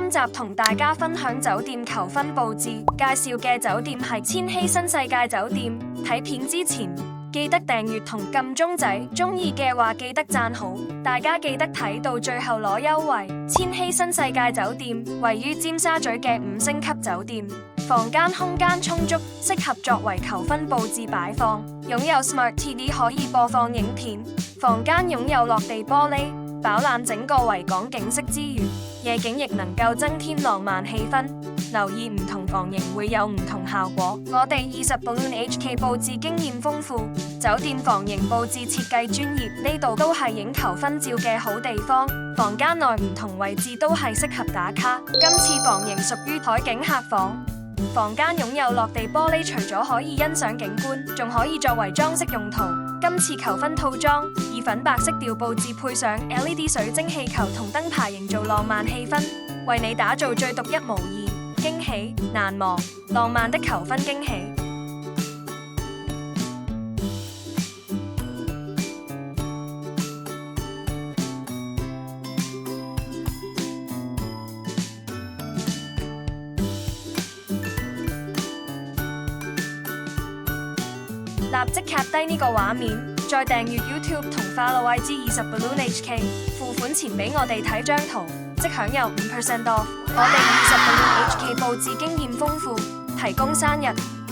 今集同大家分享酒店求婚佈置，介紹嘅酒店係千禧新世界酒店。睇片之前記得訂閱同撳鐘仔，鍾意嘅話記得讚好。大家記得睇到最後攞優惠。千禧新世界酒店位於尖沙咀嘅5星級酒店，房間空間充足，適合作為求婚佈置擺放。擁有 Smart TV 可以播放影片，房間擁有落地玻璃，飽覽整個維港景色之餘，夜景亦能夠增添浪漫氣氛。留意唔同房型會有唔同效果。我哋20 Balloon HK 佈置經驗豐富，酒店房型佈置設計專業，呢度都係影求婚照嘅好地方。房間內唔同位置都係適合打卡。今次房型屬於海景客房，房間擁有落地玻璃，除咗可以欣賞景觀，仲可以作為裝飾用途。今次求婚套裝以粉白色調佈置，配上 LED 水晶氣球同燈牌，營造浪漫氣氛，為你打造最獨一無二、驚喜難忘、浪漫的求婚驚喜。立即卡低呢個畫面，再訂閱 YouTube 同 Follow IG 20 Balloon HK， 付款前俾我哋睇張圖，即享有5% off。我哋20 Balloon HK 佈置經驗豐富，提供生日、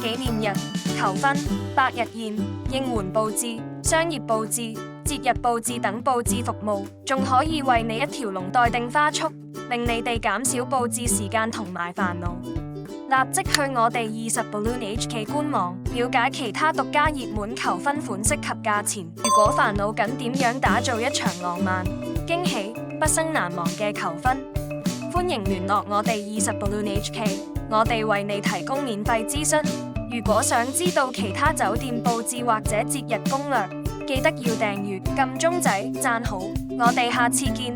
紀念日、求婚、百日宴、應援佈置、商業佈置、節日佈置等佈置服務，仲可以為你一條龍待定花束，令你哋減少佈置時間同埋煩惱。立即去我哋20 Balloon HK 官網，了解其他獨家熱門求婚款式及價錢。如果煩惱緊點樣打造一場浪漫、驚喜、畢生難忘嘅求婚，歡迎聯絡我哋20 Balloon HK， 我哋為你提供免費諮詢。如果想知道其他酒店佈置或者節日攻略，記得要訂閱、撳鐘仔、讚好。我哋下次見。